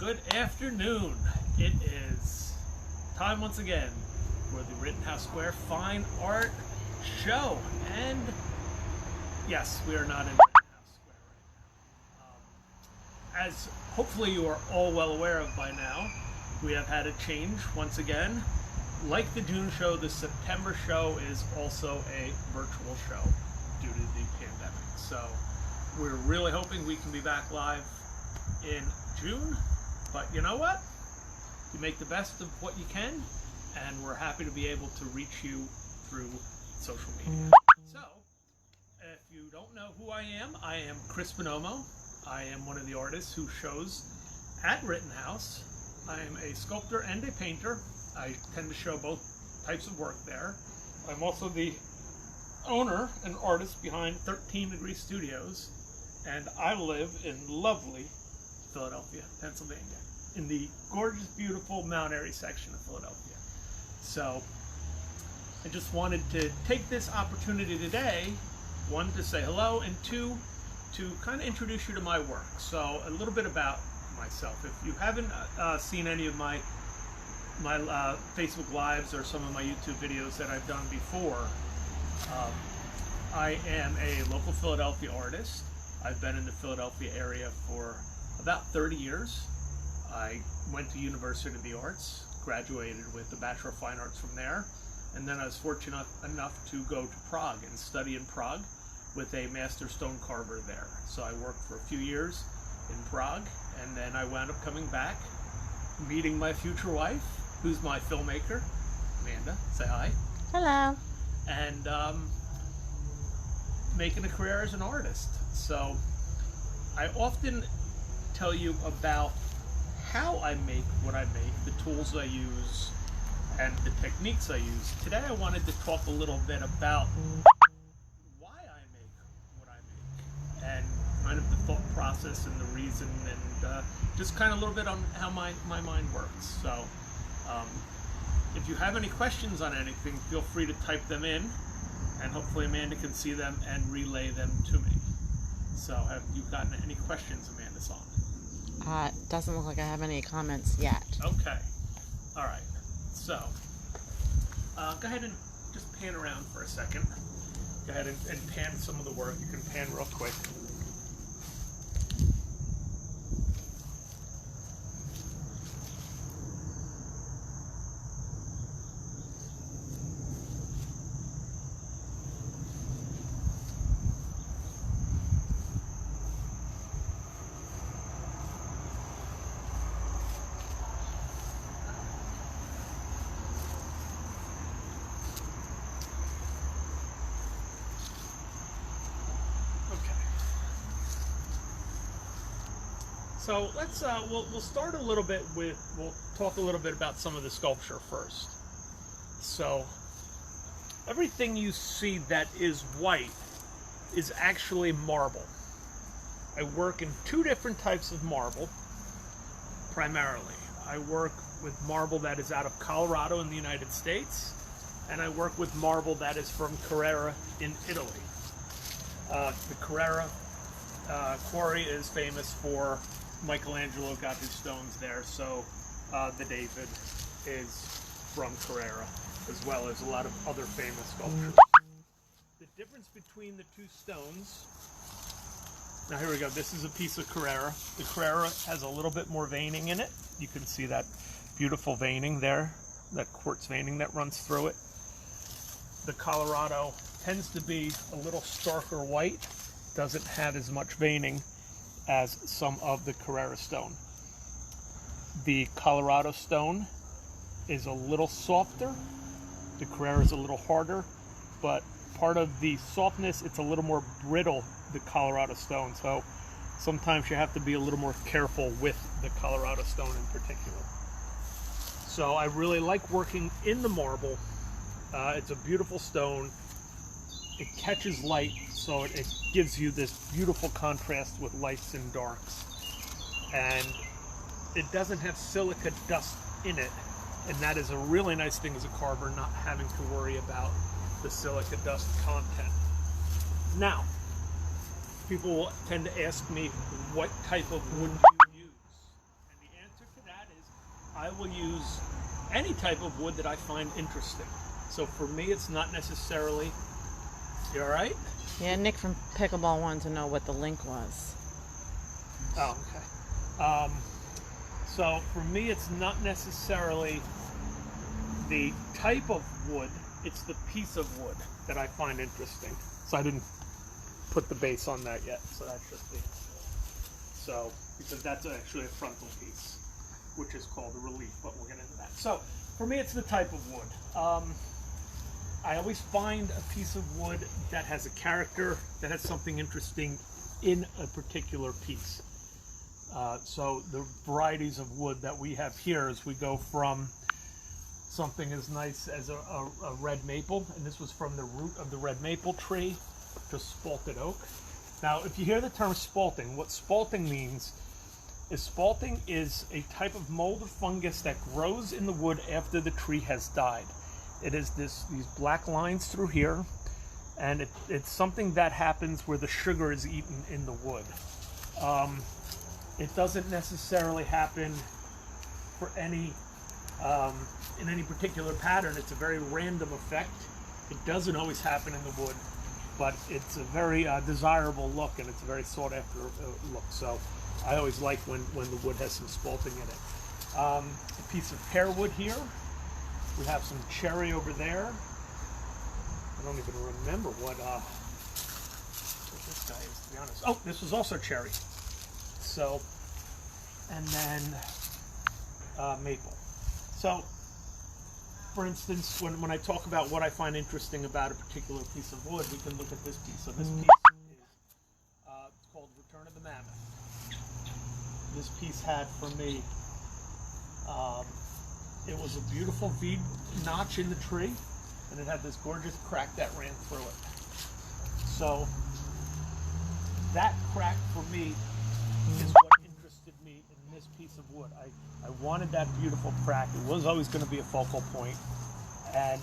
Good afternoon. It is time once again for the Rittenhouse Square Fine Art Show. And yes, we are not in Rittenhouse Square right now. As hopefully you are all well aware of by now, we have had a change once again. Like the June show, the September show is also a virtual show due to the pandemic. So we're really hoping we can be back live in June. But you know what? You make the best of what you can, and we're happy to be able to reach you through social media. So, if you don't know who I am Chris Buonomo. I am one of the artists who shows at Rittenhouse. I am a sculptor and a painter. I tend to show both types of work there. I'm also the owner and artist behind 13 Degree Studios, and I live in lovely Philadelphia, Pennsylvania, in the gorgeous, beautiful Mount Airy section of Philadelphia. So I just wanted to take this opportunity today, one, to say hello, and two, to kind of introduce you to my work. So a little bit about myself. If you haven't seen any of my Facebook Lives or some of my YouTube videos that I've done before, I am a local Philadelphia artist. I've been in the Philadelphia area for about 30 years. I went to University of the Arts, graduated with a Bachelor of Fine Arts from there, and then I was fortunate enough to go to Prague and study in Prague with a master stone carver there. So I worked for a few years in Prague, and then I wound up coming back, meeting my future wife, who's my filmmaker, Amanda. Say hi. Hello. And making a career as an artist. So I often tell you about how I make what I make, the tools I use, and the techniques I use. Today I wanted to talk a little bit about why I make what I make, and kind of the thought process and the reason, and just kind of a little bit on how my mind works. So if you have any questions on anything, feel free to type them in, and hopefully Amanda can see them and relay them to me. So have you gotten any questions, Amanda Song? Doesn't look like I have any comments yet. Okay. All right. So go ahead and just pan around for a second. Go ahead and pan some of the work. You can pan real quick. So let's we'll start a little bit with, we'll talk a little bit about some of the sculpture first. So everything you see that is white is actually marble. I work in two different types of marble primarily. I work with marble that is out of Colorado in the United States, and I work with marble that is from Carrara in Italy. The Carrara quarry is famous for Michelangelo got his stones there, so the David is from Carrara, as well as a lot of other famous sculptures. The difference between the two stones, now here we go, this is a piece of Carrara. The Carrara has a little bit more veining in it. You can see that beautiful veining there, that quartz veining that runs through it. The Colorado tends to be a little starker white, doesn't have as much veining as some of the Carrara stone. The Colorado stone is a little softer, the Carrara is a little harder, but part of the softness, it's a little more brittle, the Colorado stone, so sometimes you have to be a little more careful with the Colorado stone in particular. So I really like working in the marble. It's a beautiful stone. It catches light, so it gives you this beautiful contrast with lights and darks. And it doesn't have silica dust in it, and that is a really nice thing as a carver, not having to worry about the silica dust content. Now, people will tend to ask me, what type of wood do you use? And the I will use any type of wood that I find interesting. So for me, it's not necessarily. You all right? Yeah, Nick from Pickleball wanted to know what the link was. Oh, okay. So for me, it's not necessarily the type of wood, it's the piece of wood that I find interesting. So I didn't put the base on that yet, so that's just the So, because that's actually a frontal piece, which is called a relief, but we'll get into that. So, for me, it's the type of wood. I always find a piece of wood that has a character, that has something interesting in a particular piece. So the varieties of wood that we have here is we go from something as nice as a red maple, and this was from the root of the red maple tree, to spalted oak. Now, if you hear the term spalting, what spalting means is spalting is a type of mold or fungus that grows in the wood after the tree has died. It is these black lines through here, and it's something that happens where the sugar is eaten in the wood. It doesn't necessarily happen for any in any particular pattern. It's a very random effect. It doesn't always happen in the wood, but it's a very desirable look, and it's a very sought after look. So I always like when the wood has some spalting in it. A piece of pear wood here. We have some cherry over there. I don't even remember what this guy is, to be honest. Oh, this was also cherry. So, and then maple. So, for instance, when I talk about what I find interesting about a particular piece of wood, we can look at this piece. So this piece is it's called Return of the Mammoth. This piece had, for me, it was a beautiful V notch in the tree, and it had this gorgeous crack that ran through it. So that crack for me is what interested me in this piece of wood. I wanted that beautiful crack. It was always going to be a focal point, and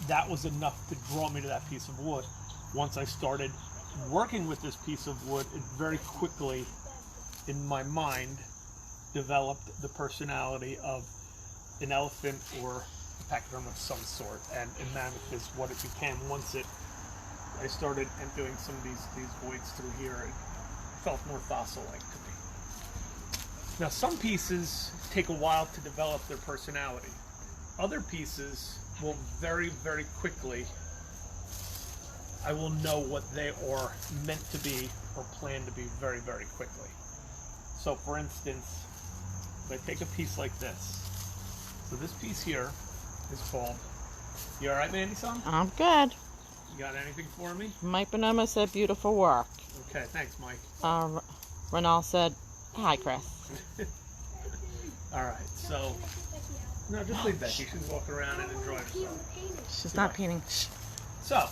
that was enough to draw me to that piece of wood. Once I started working with this piece of wood, it very quickly, in my mind, developed the personality of an elephant or a pachyderm of some sort, and mammoth is what it became. Once I started doing some of these voids through here, it felt more fossil-like to me. Now, some pieces take a while to develop their personality. Other pieces will very, very quickly, I will know what they are meant to be or plan to be very, very quickly. So, for instance, if I take a piece like this, so this piece here is called, you all right, Mandy-san? I'm good. You got anything for me? Mike Buonomo said beautiful work. Okay, thanks, Mike. Renal said, hi, Chris. All right, so, no, just leave Becky. She's walking around and enjoying herself. She's not painting. Shh. So,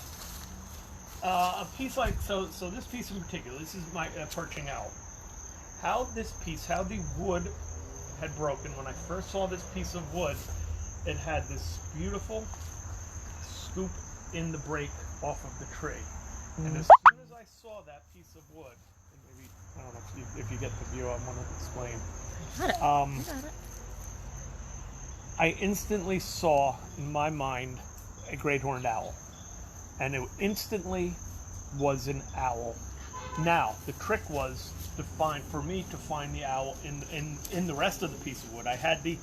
a piece like, so this piece in particular, this is my perching owl. How the wood had broken, when I first saw this piece of wood, it had this beautiful scoop in the break off of the tree. And as soon as I saw that piece of wood, and maybe, I don't know if you get the view, I want to explain. Got it. Got it. I instantly saw in my mind a great horned owl. And it instantly was an owl. Now, the trick was for me to find the owl in the rest of the piece of wood. I had the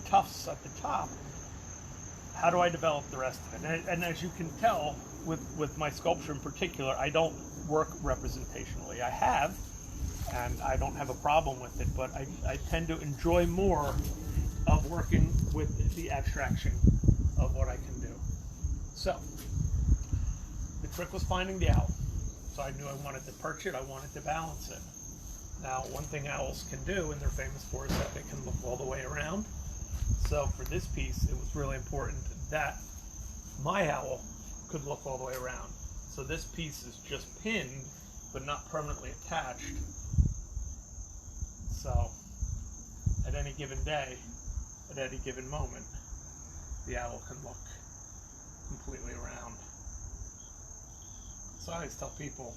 tufts at the top. How do I develop the rest of it? And as you can tell, with my sculpture in particular, I don't work representationally. I have, and I don't have a problem with it, but I tend to enjoy more of working with the abstraction of what I can do. So, the trick was finding the owl. So I knew I wanted to perch it, I wanted to balance it. Now, one thing owls can do, and they're famous for, is that they can look all the way around. So for this piece, it was really important that my owl could look all the way around. So this piece is just pinned, but not permanently attached. So at any given day, at any given moment, the owl can look completely around. So I always tell people,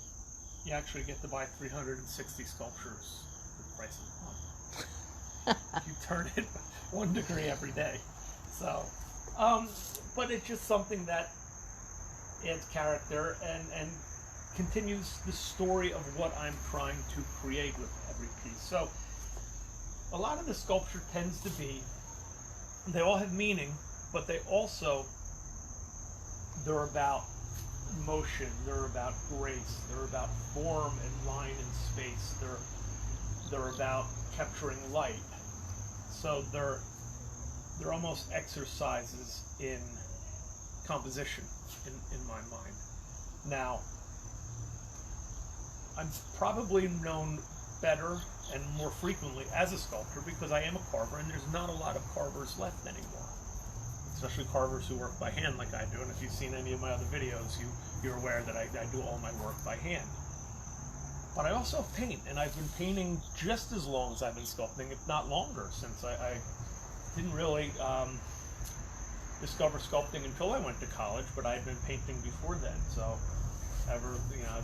you actually get to buy 360 sculptures for the price of one. If you turn it 1 degree every day. So, but it's just something that adds character and continues the story of what I'm trying to create with every piece. So, a lot of the sculpture tends to be, they all have meaning, but they're about motion, they're about grace, they're about form and line and space, they're about capturing light. So they're almost exercises in composition in my mind. Now, I'm probably known better and more frequently as a sculptor because I am a carver, and there's not a lot of carvers left anymore, especially carvers who work by hand like I do. And if you've seen any of my other videos, you're aware that I do all my work by hand. But I also paint, and I've been painting just as long as I've been sculpting, if not longer, since I didn't really discover sculpting until I went to college, but I had been painting before then. So as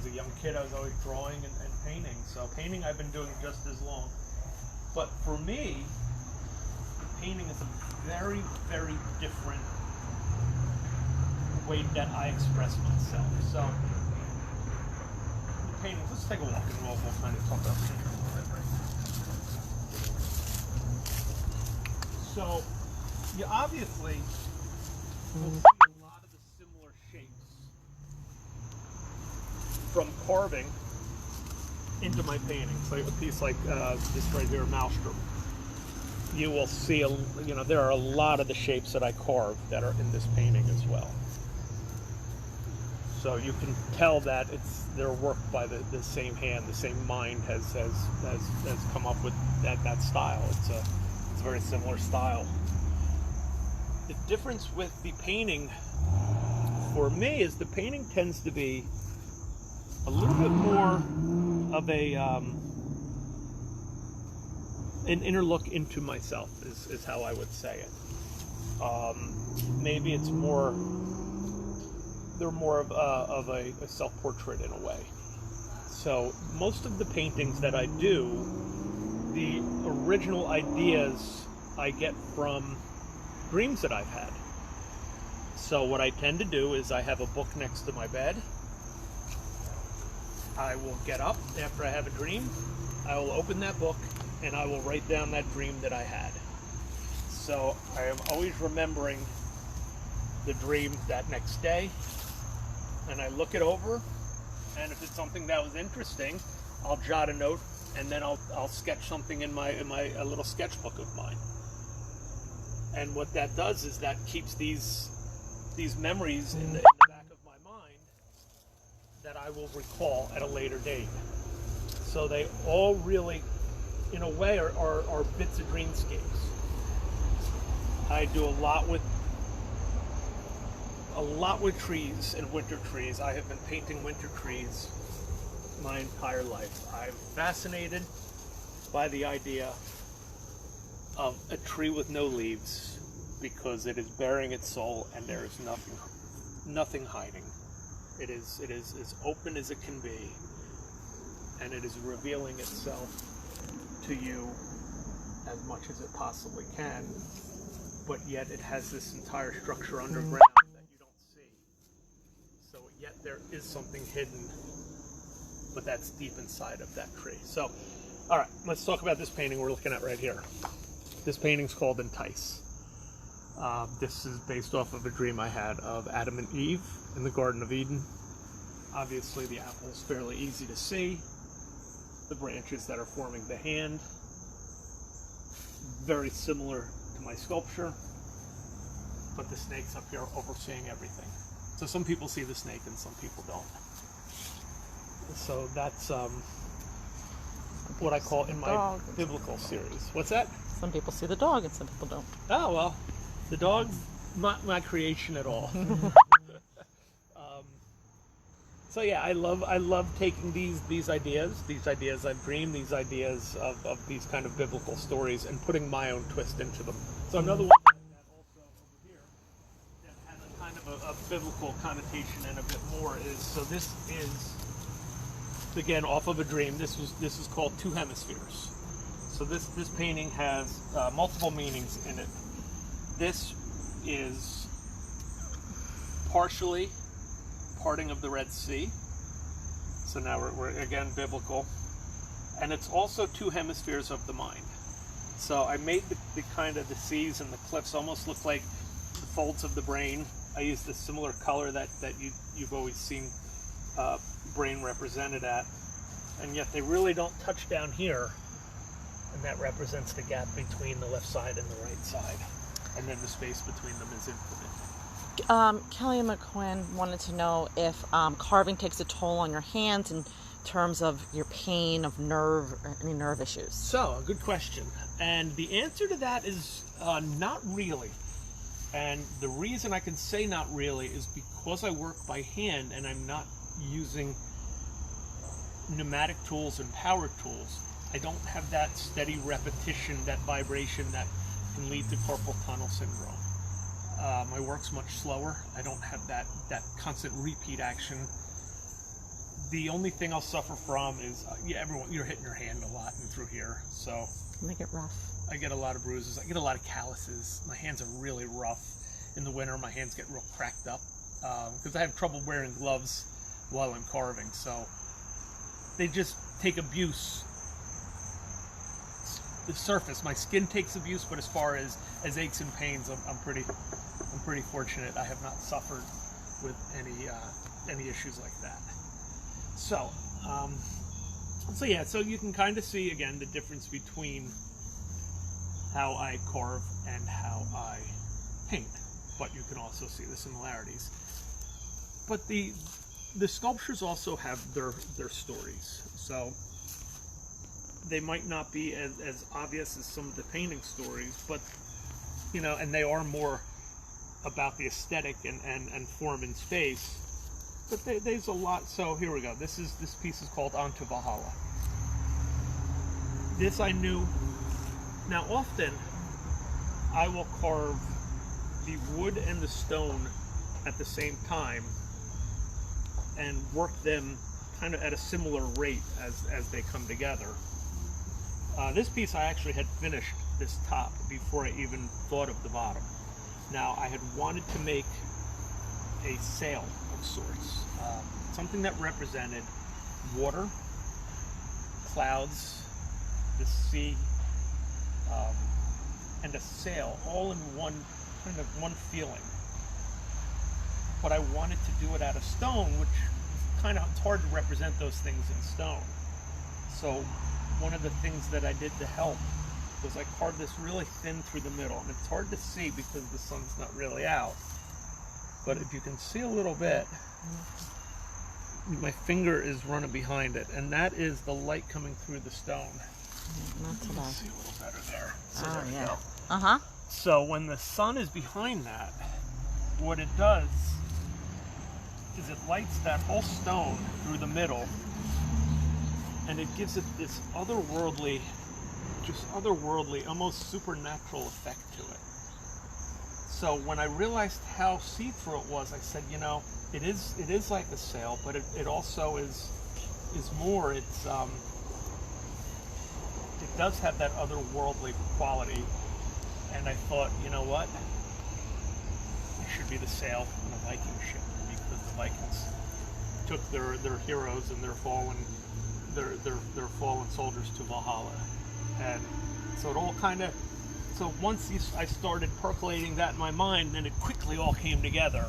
a young kid, I was always drawing and painting. So painting I've been doing just as long. But for me, painting is a very, very different way that I express myself. So the paintings, let's take a walk and we'll kind of talk about painting a little bit, right? So you obviously will see a lot of the similar shapes from carving into my paintings. Like a piece like this right here, Maelstrom. You will see, there are a lot of the shapes that I carve that are in this painting as well. So you can tell that they're worked by the same hand, the same mind has come up with that style. It's a very similar style. The difference with the painting for me is the painting tends to be a little bit more of an inner look into myself is how I would say it. Maybe it's they're more of a self-portrait in a way. So most of the paintings that I do, the original ideas I get from dreams that I've had. So what I tend to do is I have a book next to my bed. I will get up after I have a dream. I will open that book and I will write down that dream that I had. So I am always remembering the dream that next day, and I look it over, and if it's something that was interesting, I'll jot a note, and then I'll sketch something in a little sketchbook of mine. And what that does is that keeps these memories in the back of my mind that I will recall at a later date. So they all really, in a way, are bits of dreamscapes. I do a lot with trees and winter trees. I have been painting winter trees my entire life. I'm fascinated by the idea of a tree with no leaves because it is bearing its soul and there is nothing hiding. It is as open as it can be, and it is revealing itself to you as much as it possibly can, but yet it has this entire structure underground that you don't see. So yet there is something hidden, but that's deep inside of that tree. So, all right, let's talk about this painting we're looking at right here. This painting's called Entice. This is based off of a dream I had of Adam and Eve in the Garden of Eden. Obviously the apple is fairly easy to see. The branches that are forming the hand, very similar to my sculpture, but the snake's up here overseeing everything. So some people see the snake and some people don't. So that's what I call in my biblical series. What's that? Some people see the dog and some people don't. Oh, well, the dog's not my creation at all. So yeah, I love taking these ideas I've dreamed, these ideas of these kind of biblical stories, and putting my own twist into them. So another one that also over here that has a kind of a biblical connotation and a bit more is, so this is again off of a dream. This is called Two Hemispheres. So this painting has multiple meanings in it. This is partially parting of the Red Sea. So now we're again biblical. And it's also two hemispheres of the mind. So I made the kind of the seas and the cliffs almost look like the folds of the brain. I used a similar color that you've always seen brain represented at. And yet they really don't touch down here. And that represents the gap between the left side and the right side. And then the space between them is infinite. Kelly McQuinn wanted to know if carving takes a toll on your hands in terms of your pain, of any nerve issues. So, a good question. And the answer to that is not really. And the reason I can say not really is because I work by hand and I'm not using pneumatic tools and power tools. I don't have that steady repetition, that vibration that can lead to carpal tunnel syndrome. My work's much slower. I don't have that constant repeat action. The only thing I'll suffer from is, you're hitting your hand a lot and through here. So Make it rough. I get a lot of bruises. I get a lot of calluses. My hands are really rough. In the winter, my hands get real cracked up because I have trouble wearing gloves while I'm carving. So they just take abuse. The surface, my skin takes abuse, but as far as aches and pains, I'm pretty fortunate. I have not suffered with any issues like that. So, so you can kind of see again the difference between how I carve and how I paint, but you can also see the similarities. But the sculptures also have their stories. So they might not be as obvious as some of the painting stories, but and they are more about the aesthetic and form and space. But there's a lot. So here we go. This piece is called Onto Valhalla. This I knew. Now often I will carve the wood and the stone at the same time and work them kind of at a similar rate as they come together. This piece I actually had finished this top before I even thought of the bottom. Now I had wanted to make a sail of sorts, something that represented water, clouds, the sea, and a sail all in one feeling. But I wanted to do it out of stone, which it's hard to represent those things in stone. So one of the things that I did to help was I carved this really thin through the middle, and it's hard to see because the sun's not really out. But if you can see a little bit, my finger is running behind it, and that is the light coming through the stone. Not too bad. See a little better there. So Oh, there we yeah. go. Uh-huh. So when the sun is behind that, what it does is it lights that whole stone through the middle, and it gives it this otherworldly, almost supernatural effect to it. So when I realized how see-through it was, I said, it is like a sail, but it also is more. It does have that otherworldly quality, and I thought, you know what? It should be the sail on a Viking ship, because the Vikings took their heroes and their fallen soldiers to Valhalla, and so it all kind of. So once I started percolating that in my mind, then it quickly all came together.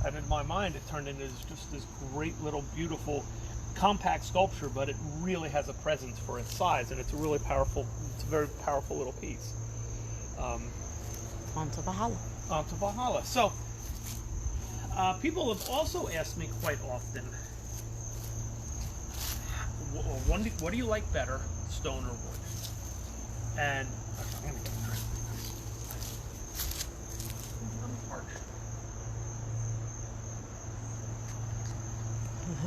And in my mind, it turned into just this great little beautiful, compact sculpture, but it really has a presence for its size, and it's a very powerful little piece. Onto Valhalla. Onto Valhalla. So, people have also asked me quite often, what do you like better, stone or wood? And I'm going to get a drink because I'm parched.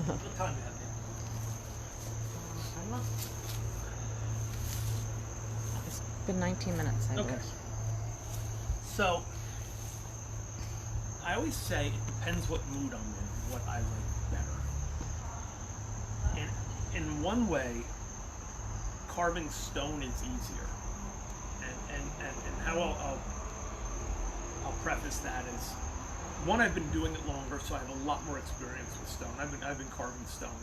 What time do you have there? It's been 19 minutes, I believe. Okay. So, I always say it depends what mood I'm in, what I like better. And in one way, carving stone is easier. And how I'll preface that is, one, I've been doing it longer, so I have a lot more experience with stone. I've been carving stone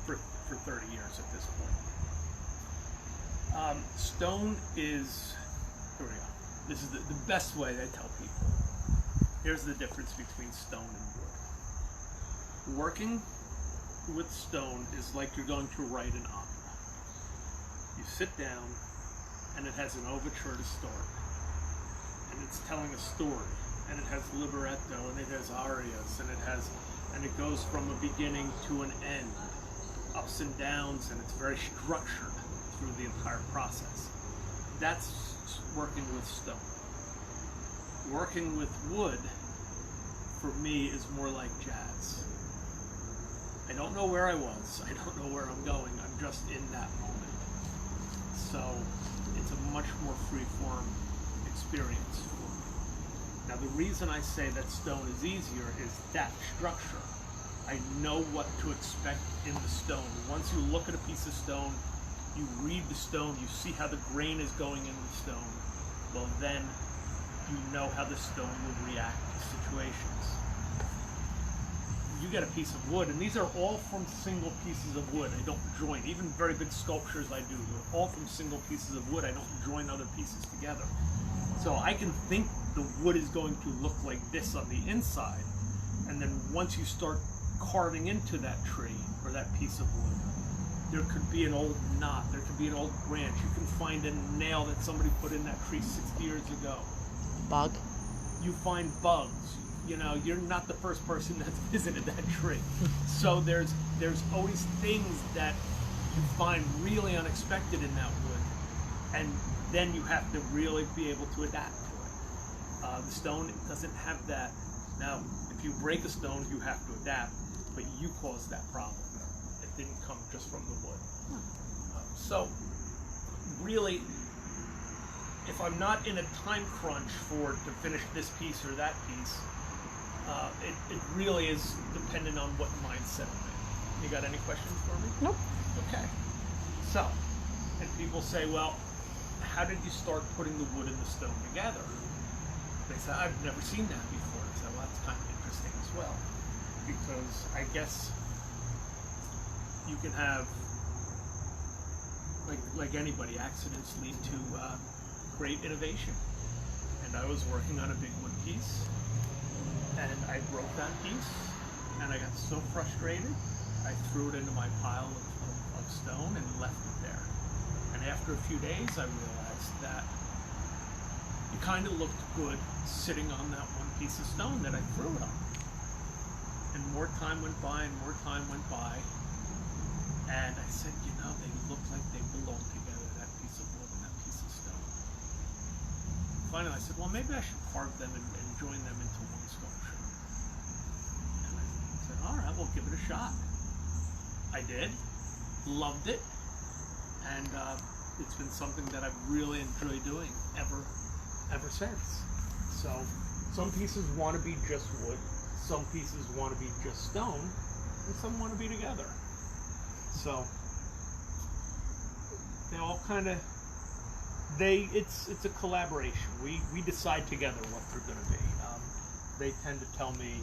for 30 years at this point. Stone is, here we go. This is the best way I tell people. Here's the difference between stone and wood. Working with stone is like you're going to write an opera. You sit down, and it has an overture to start, and it's telling a story, and it has libretto, and it has arias, and it goes from a beginning to an end, ups and downs, and it's very structured through the entire process. That's working with stone. Working with wood, for me, is more like jazz. I don't know where I was. I don't know where I'm going. I'm just in that moment. So it's a much more free-form experience for me. Now, the reason I say that stone is easier is that structure. I know what to expect in the stone. Once you look at a piece of stone, you read the stone, you see how the grain is going in the stone, well then you know how the stone will react to situations. You get a piece of wood, and these are all from single pieces of wood. I don't join. Even very big sculptures I do, they're all from single pieces of wood. I don't join other pieces together. So I can think the wood is going to look like this on the inside, and then once you start carving into that tree or that piece of wood, there could be an old knot, there could be an old branch. You can find a nail that somebody put in that tree 60 years ago. Bug. You find bugs. You know, you're not the first person that's visited that tree. So there's always things that you find really unexpected in that wood, and then you have to really be able to adapt to it. The stone doesn't have that. Now, if you break a stone, you have to adapt, but you caused that problem. It didn't come just from the wood. So really, if I'm not in a time crunch to finish this piece or that piece, it really is dependent on what mindset I'm in. You got any questions for me? Nope. Okay. So, and people say, well, how did you start putting the wood and the stone together? They say, I've never seen that before. I say, well, that's kind of interesting as well, because I guess you can have, like anybody, accidents lead to great innovation. And I was working on a big wood piece, and I broke that piece, and I got so frustrated, I threw it into my pile of stone and left it there. And after a few days, I realized that it kind of looked good sitting on that one piece of stone that I threw it on. And more time went by, and more time went by, and I said, you know, they look like they belong together, that piece of wood and that piece of stone. Finally, I said, well, maybe I should carve them and join them into one sculpture. And I said, all right, we'll give it a shot. I did, loved it, and it's been something that I've really enjoyed doing ever since. So some pieces want to be just wood, some pieces want to be just stone, and some want to be together. So they all kind of, it's a collaboration. We decide together what they're going to be. They tend to tell me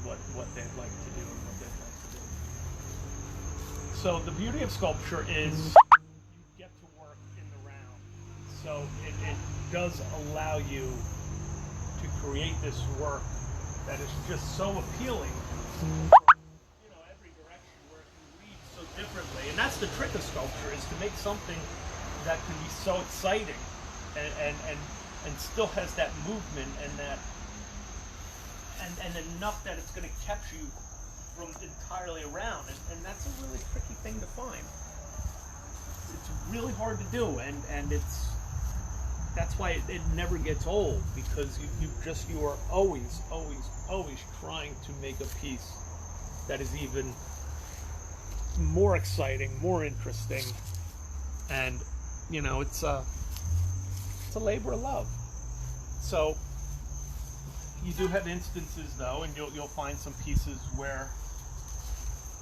what they'd like to do and what they'd like to do. So the beauty of sculpture is you get to work in the round. So it does allow you to create this work that is just so appealing from, every direction, where it can read so differently. And that's the trick of sculpture, is to make something that can be so exciting and still has that movement and that and enough that it's going to catch you from entirely around, and that's a really tricky thing to find. It's really hard to do, and that's why it never gets old, because you are always trying to make a piece that is even more exciting, more interesting, and it's a labor of love. So you do have instances, though, and you'll find some pieces where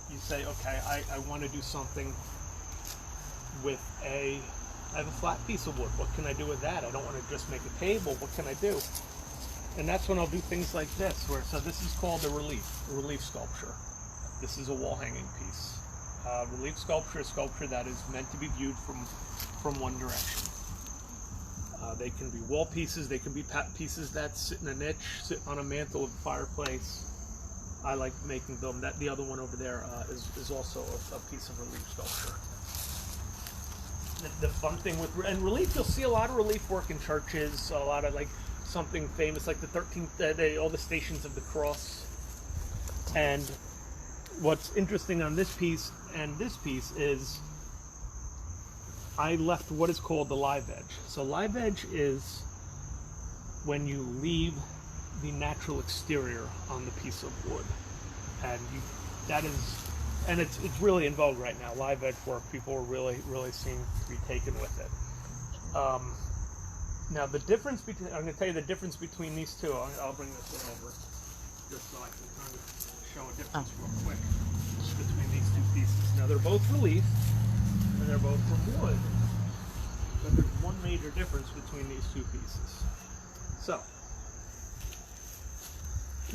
you say, okay, I want to do something with I have a flat piece of wood. What can I do with that? I don't want to just make a table. What can I do? And that's when I'll do things like this. So this is called a relief sculpture. This is a wall hanging piece. Relief sculpture is sculpture that is meant to be viewed from one direction. They can be wall pieces. They can be pieces that sit in a niche, sit on a mantle of a fireplace. I like making them. The other one over there is also a piece of relief sculpture. The fun thing with relief, you'll see a lot of relief work in churches. A lot of like something famous like the 13th, all the Stations of the Cross. And what's interesting on this piece and this piece is I left what is called the live edge. So live edge is when you leave the natural exterior on the piece of wood, and it's really in vogue right now. Live edge work, people are really seem to be taken with it. Now the difference between, I'm going to tell you the difference between these two. I'll bring this one over just so I can kind of show a difference real quick between these two pieces. Now they're both relief and they're both from wood, but there's one major difference between these two pieces. So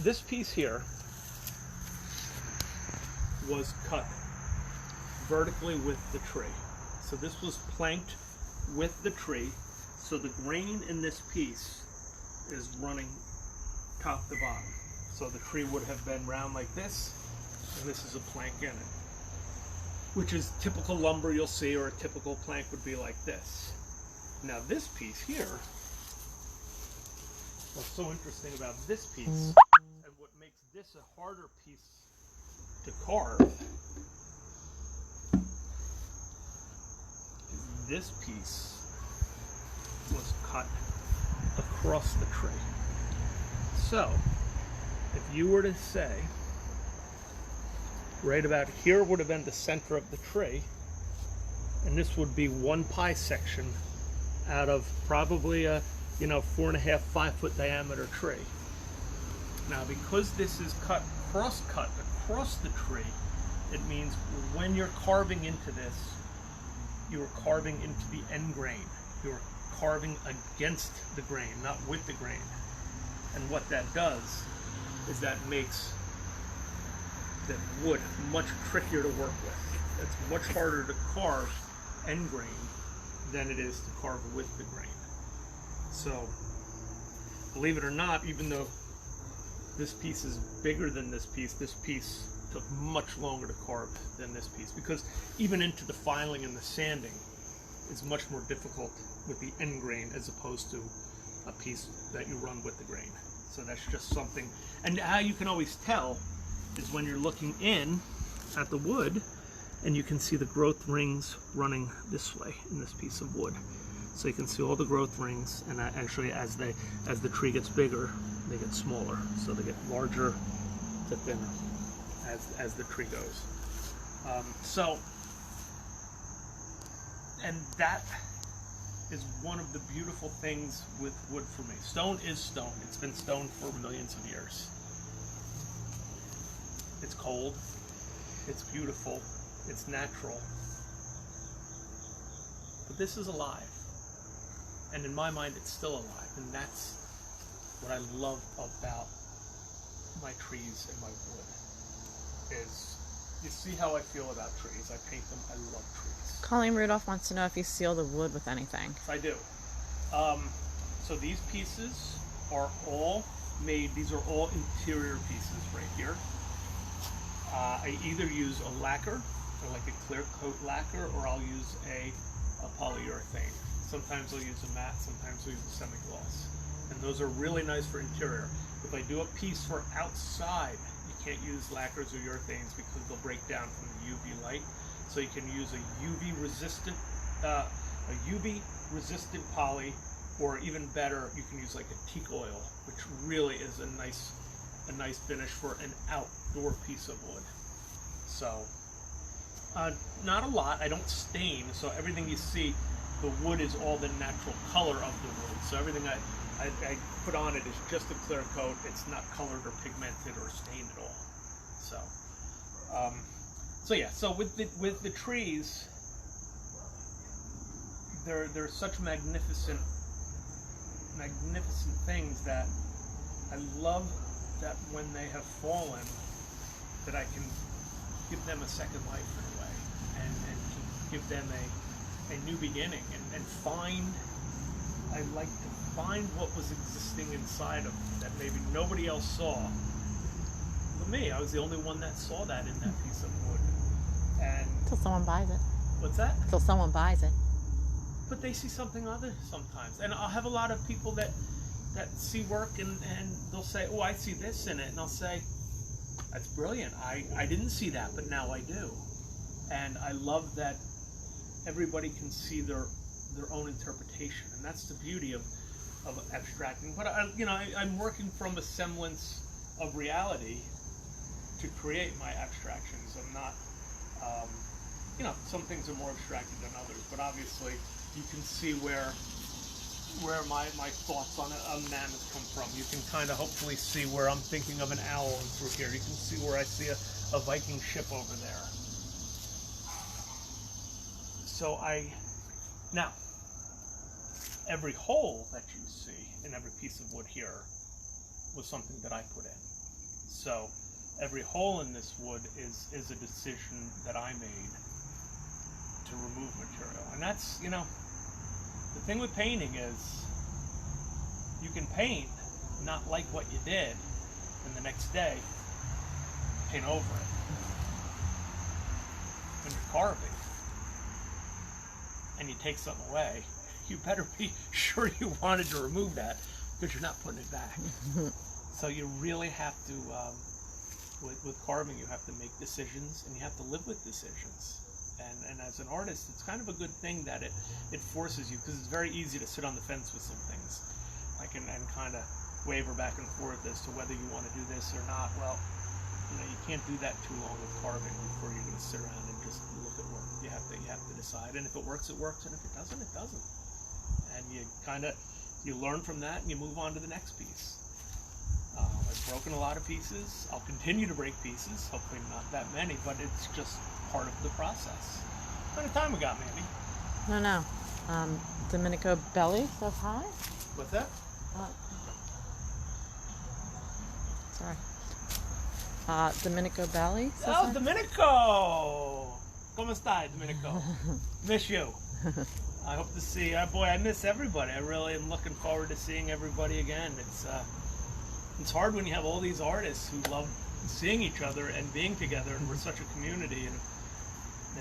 this piece here was cut vertically with the tree. So this was planked with the tree. So the grain in this piece is running top to bottom. So the tree would have been round like this, and this is a plank in it, which is typical lumber you'll see, or a typical plank would be like this. Now this piece here, what's so interesting about this piece, and what makes this a harder piece to carve, is this piece was cut across the tree. So if you were to say right about here would have been the center of the tree, and this would be one pie section out of probably a 4.5, 5 foot diameter tree. Now because this is cross-cut across the tree, it means when you're carving into this, you are carving into the end grain. You're carving against the grain, not with the grain. And what that does is that makes the wood much trickier to work with. It's much harder to carve end grain than it is to carve with the grain. So, believe it or not, even though this piece is bigger than this piece took much longer to carve than this piece, because even into the filing and the sanding is much more difficult with the end grain as opposed to a piece that you run with the grain. So that's just something. And how you can always tell is when you're looking in at the wood and you can see the growth rings running this way in this piece of wood. So you can see all the growth rings, and actually as the tree gets bigger, they get smaller. So they get larger to thinner as the tree goes. And that is one of the beautiful things with wood for me. Stone is stone. It's been stone for millions of years. It's cold, it's beautiful, it's natural, but this is alive. And in my mind, it's still alive. And that's what I love about my trees and my wood, is you see how I feel about trees. I paint them, I love trees. Colleen Rudolph wants to know if you seal the wood with anything. I do. So these pieces are all made, these are all interior pieces right here. I either use a lacquer, or like a clear coat lacquer, or I'll use a polyurethane. Sometimes I'll use a matte, sometimes I'll use a semi-gloss. And those are really nice for interior. If I do a piece for outside, you can't use lacquers or urethanes because they'll break down from the UV light. So you can use a UV resistant poly, or even better, you can use like a teak oil, which really is a nice finish for an outdoor piece of wood. So not a lot. I don't stain, so everything you see, the wood is all the natural color of the wood. So everything I put on it is just a clear coat. It's not colored or pigmented or stained at all. So yeah. So with the trees, they're such magnificent things that I love that when they have fallen, that I can give them a second life in a way, and give them a new beginning, and I like to find what was existing inside of them that maybe nobody else saw but me. I was the only one that saw that in that piece of wood. And Till someone buys it. what's that? Till someone buys it. But they see something other sometimes. And I'll have a lot of people that see work and they'll say, oh, I see this in it. And I'll say, that's brilliant. I didn't see that, but now I do. And I love that everybody can see their own interpretation. And that's the beauty of abstracting. But I'm working from a semblance of reality to create my abstractions. I'm not, some things are more abstracted than others, but obviously you can see where my thoughts on a mammoth come from. You can kind of hopefully see where I'm thinking of an owl and through here. You can see where I see a Viking ship over there. So now, every hole that you see in every piece of wood here was something that I put in. So every hole in this wood is a decision that I made to remove material. And that's, the thing with painting is you can paint, not like what you did, and the next day paint over it. When you're carving and you take something away, you better be sure you wanted to remove that, because you're not putting it back. So you really have to, with carving, you have to make decisions, and you have to live with decisions. And as an artist, it's kind of a good thing that it forces you, because it's very easy to sit on the fence with some things, and kind of waver back and forth as to whether you want to do this or not. Well, you can't do that too long with carving before you're going to sit around and just look at work. You have to decide, and if it works, it works, and if it doesn't, it doesn't. And you learn from that, and you move on to the next piece. I've broken a lot of pieces. I'll continue to break pieces, hopefully not that many, but it's just part of the process. How much time we got, Mandy? No. Domenico Belli says hi. What's that? Sorry. Domenico Belli says Oh, hi. Domenico! Come stai, Domenico? Miss you. I hope to see you. Boy, I miss everybody. I really am looking forward to seeing everybody again. It's hard when you have all these artists who love seeing each other and being together, and we're such a community, and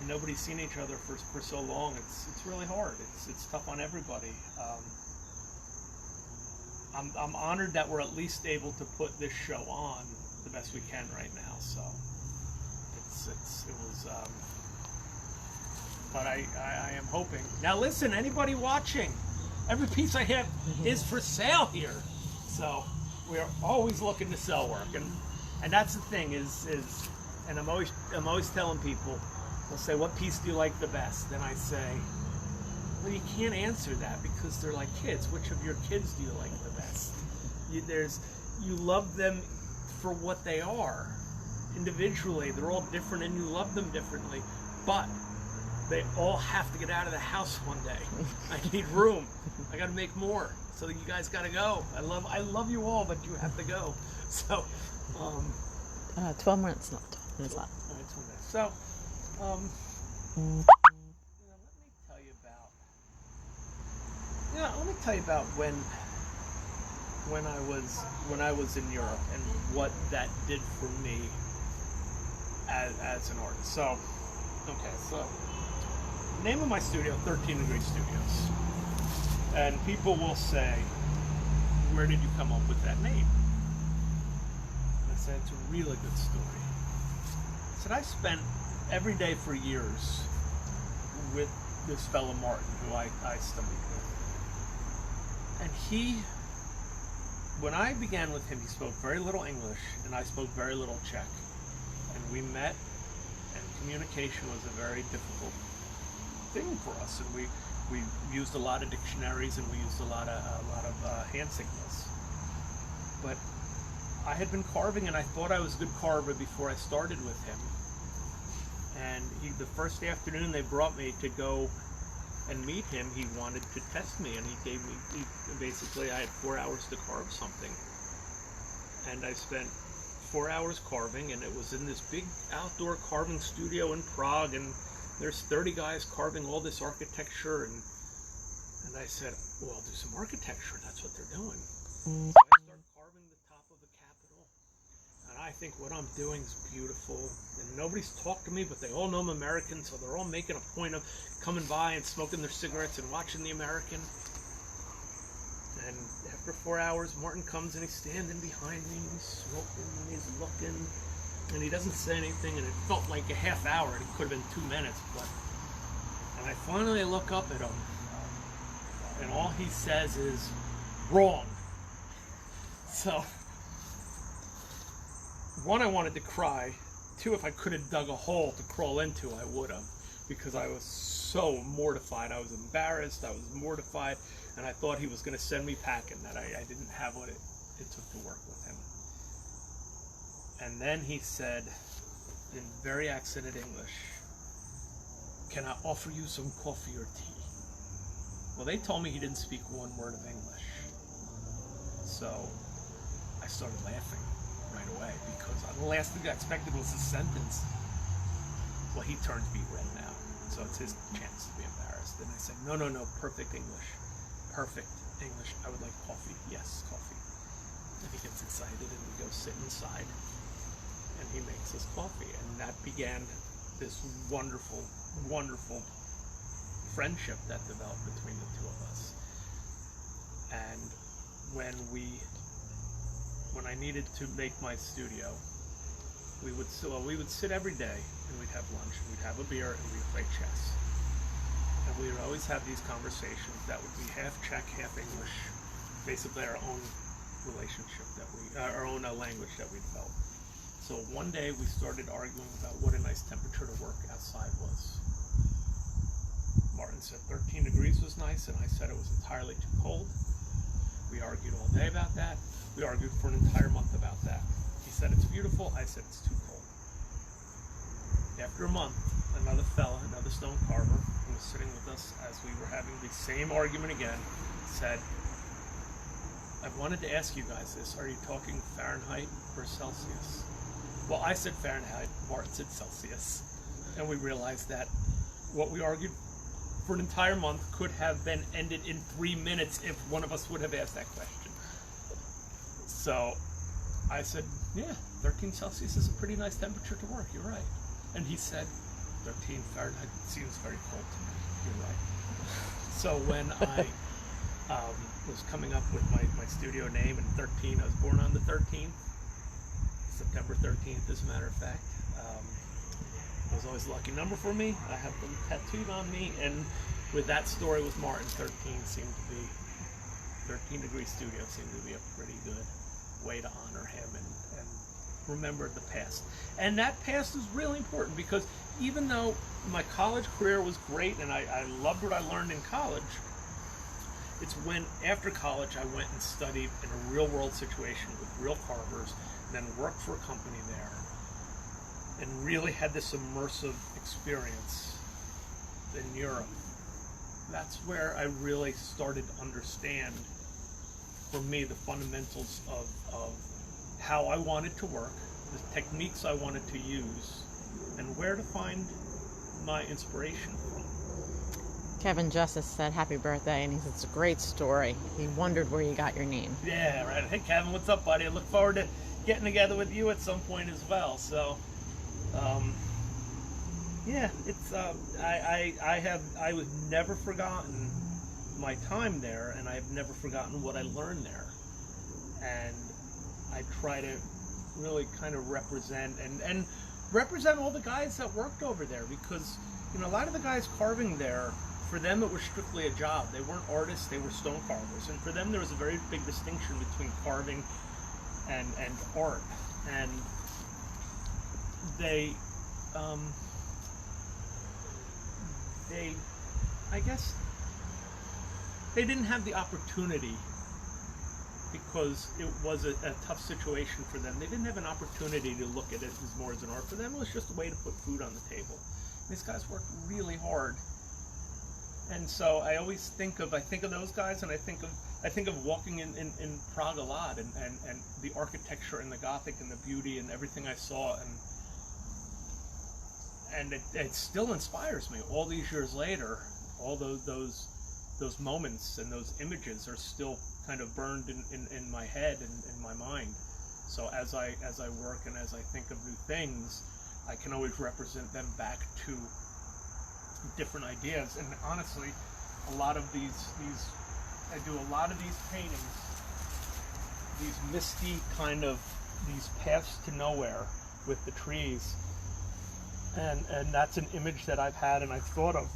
nobody's seen each other for so long. It's really hard. It's tough on everybody. I'm honored that we're at least able to put this show on the best we can right now. So it was. But I am hoping. Now listen, anybody watching, every piece I have is for sale here. So we are always looking to sell work, and that's the thing is, and I'm always telling people, they'll say, what piece do you like the best? And I say, well, you can't answer that, because they're like kids. Which of your kids do you like the best? You love them for what they are. Individually, they're all different, and you love them differently. But they all have to get out of the house one day. I need room. I got to make more. So you guys got to go. I love you all, but you have to go. So, 12 minutes left. 12 minutes left. All right, 12 minutes. So, let me tell you about when I was in Europe and what that did for me as an artist. So, okay, so the name of my studio, 13 Degree Studios. And people will say, where did you come up with that name? And I said, it's a really good story. I said, I spent every day for years with this fellow Martin, who I studied with. And when I began with him, he spoke very little English, and I spoke very little Czech. And we met, and communication was a very difficult thing for us, and we used a lot of dictionaries, and we used a lot of hand signals. But I had been carving, and I thought I was a good carver before I started with him. And the first afternoon they brought me to go and meet him, he wanted to test me, and basically, I had 4 hours to carve something. And I spent 4 hours carving, and it was in this big outdoor carving studio in Prague, and there's 30 guys carving all this architecture, and I said, well, I'll do some architecture. That's what they're doing. So I start carving the top of a Capitol, and I think what I'm doing is beautiful, and nobody's talked to me, but they all know I'm American, so they're all making a point of coming by and smoking their cigarettes and watching the American. And after 4 hours, Martin comes and he's standing behind me, and he's smoking, and he's looking, and he doesn't say anything, and it felt like a half hour. It could have been 2 minutes, and I finally look up at him, and all he says is, wrong. So, one, I wanted to cry. Two, if I could have dug a hole to crawl into, I would have, because I was so mortified. I was embarrassed, I was mortified, and I thought he was going to send me packing, that I didn't have what it took to work with him. And then he said, in very accented English, can I offer you some coffee or tea? Well, they told me he didn't speak one word of English. So I started laughing right away, because the last thing I expected was a sentence. Well, he turns me red now, so it's his chance to be embarrassed. And I said, no, perfect English. Perfect English. I would like coffee. Yes, coffee. And he gets excited, and we go sit inside, and he makes us coffee. And that began this wonderful, wonderful friendship that developed between the two of us. And when I needed to make my studio, we would sit every day, and we'd have lunch, and we'd have a beer, and we'd play chess. And we would always have these conversations that would be half Czech, half English, basically our own relationship our own language that we developed. So one day we started arguing about what a nice temperature to work outside was. Martin said 13 degrees was nice, and I said it was entirely too cold. We argued all day about that. We argued for an entire month about that. He said it's beautiful, I said it's too cold. After a month, another fella, another stone carver, who was sitting with us as we were having the same argument again, said, I wanted to ask you guys this, are you talking Fahrenheit or Celsius? Well, I said Fahrenheit, Martin said Celsius, and we realized that what we argued for an entire month could have been ended in 3 minutes if one of us would have asked that question. So I said, yeah, 13 Celsius is a pretty nice temperature to work, you're right. And he said, 13 Fahrenheit seems very cold to me, you're right. So when I was coming up with my studio name, and 13, I was born on the 13th, September 13th as a matter of fact. It was always a lucky number for me. I have them tattooed on me, and with that story with Martin, 13 degree studio seemed to be a pretty good way to honor him and remember the past. And that past is really important, because even though my college career was great and I loved what I learned in college, it's when after college I went and studied in a real world situation with real carvers, and then worked for a company there, and really had this immersive experience in Europe. That's where I really started to understand, for me, the fundamentals of how I wanted to work, the techniques I wanted to use, and where to find my inspiration from. Kevin Justice said happy birthday, and he said it's a great story. He wondered where you got your name. Yeah, right. Hey, Kevin, what's up, buddy? I look forward to getting together with you at some point as well. So, yeah, it's I was never forgotten my time there, and I've never forgotten what I learned there. And I try to really kind of represent and represent all the guys that worked over there, because a lot of the guys carving there, for them it was strictly a job. They weren't artists, they were stone carvers, and for them there was a very big distinction between carving and art. And they I guess they didn't have the opportunity, because it was a tough situation for them. They didn't have an opportunity to look at it as more as an art. For them, it was just a way to put food on the table. These guys worked really hard And so I always think of those guys, and I think of walking in Prague a lot, and the architecture and the Gothic and the beauty and everything I saw, and it still inspires me all these years later. All those moments and those images are still kind of burned in my head and in my mind. So as I work and as I think of new things, I can always represent them back to different ideas. And honestly, a lot of I do a lot of these paintings, these misty kind of, these paths to nowhere with the trees, and that's an image that I've had and I've thought of,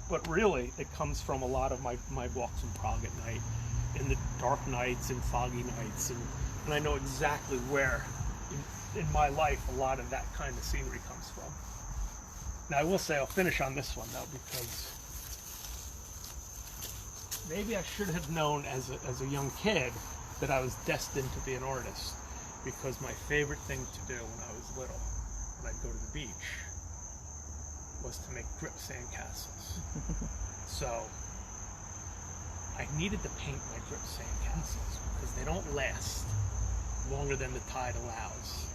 but really it comes from a lot of my walks in Prague at night, in the dark nights and foggy nights, and I know exactly where in my life a lot of that kind of scenery comes from. Now I will say I'll finish on this one though, because maybe I should have known as a young kid that I was destined to be an artist, because my favorite thing to do when I was little, when I'd go to the beach, was to make drip sandcastles. So I needed to paint my drip sandcastles because they don't last longer than the tide allows.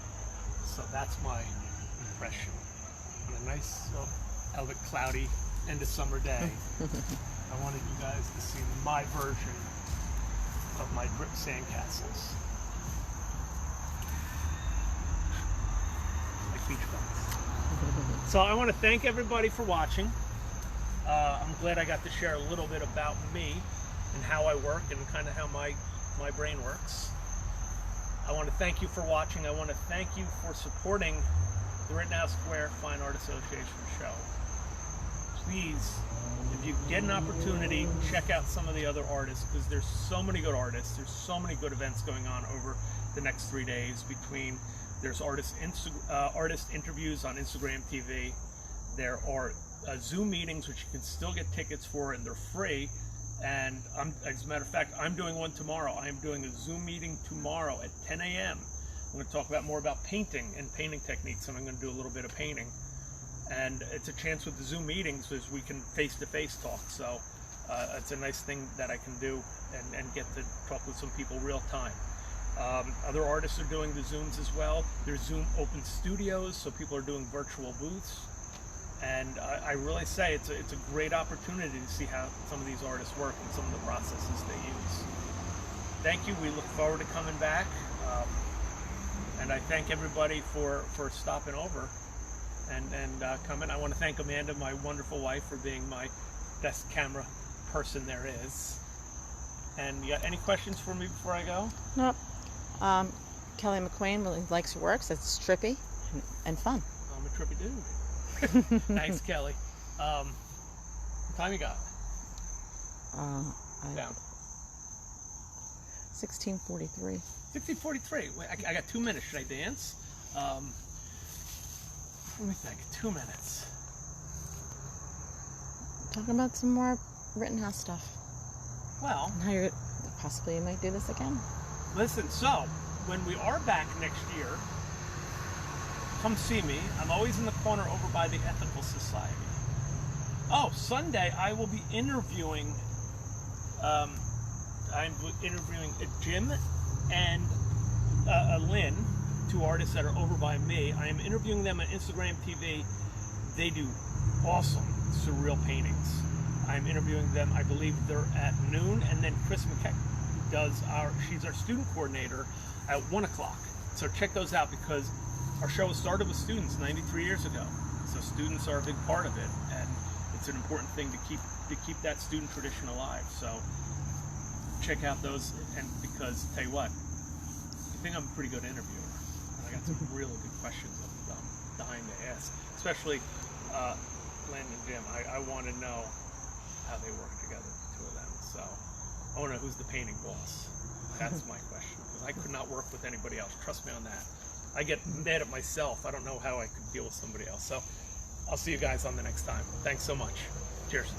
So that's my impression. On a nice, a little bit cloudy end of summer day, I wanted you guys to see my version of my drip sandcastles. Like beach bums. So I want to thank everybody for watching. I'm glad I got to share a little bit about me and how I work and kind of how my brain works. I want to thank you for watching. I want to thank you for supporting the Rittenhouse Square Fine Art Association show. Please, if you get an opportunity, check out some of the other artists, because there's so many good artists. There's so many good events going on over the next 3 days. There's artist interviews on Instagram TV. There are Zoom meetings which you can still get tickets for, and they're free. And as a matter of fact, I'm doing one tomorrow. I'm doing a Zoom meeting tomorrow at 10 a.m. I'm going to talk more about painting and painting techniques, and I'm going to do a little bit of painting. And it's a chance with the Zoom meetings as we can face-to-face talk. So it's a nice thing that I can do and get to talk with some people real time. Other artists are doing the Zooms as well. There's Zoom open studios, so people are doing virtual booths. And I really say it's a great opportunity to see how some of these artists work and some of the processes they use. Thank you. We look forward to coming back. And I thank everybody for stopping over and coming. I want to thank Amanda, my wonderful wife, for being my best camera person there is. And you got any questions for me before I go? Nope. Kelly McQueen really likes your work, so it's trippy and fun. I'm a trippy dude. Thanks, Kelly. What time you got? Down. 16:43. 16:43. Wait, I got 2 minutes. Should I dance? Let me think. 2 minutes. Talking about some more Rittenhouse stuff. Well, and how you possibly might do this again. Listen, so when we are back next year, come see me. I'm always in the corner over by the Ethical Society. Oh, Sunday I will be interviewing. I'm interviewing Jim and Lynn, 2 artists that are over by me. I am interviewing them on Instagram TV. They do awesome surreal paintings. I'm interviewing them. I believe they're at noon, and then Chris McKeck she's our student coordinator at 1 o'clock. So check those out, because our show was started with students 93 years ago. So students are a big part of it, and it's an important thing to keep that student tradition alive. So check out those, and because tell you what, I think I'm a pretty good interviewer, and I got some really good questions I'm dying to ask, especially Lynn and Jim. I want to know how they work together, the 2 of them. So I want to know who's the painting boss. That's my question, because I could not work with anybody else. Trust me on that. I get mad at myself. I don't know how I could deal with somebody else. So I'll see you guys on the next time. Thanks so much. Cheers.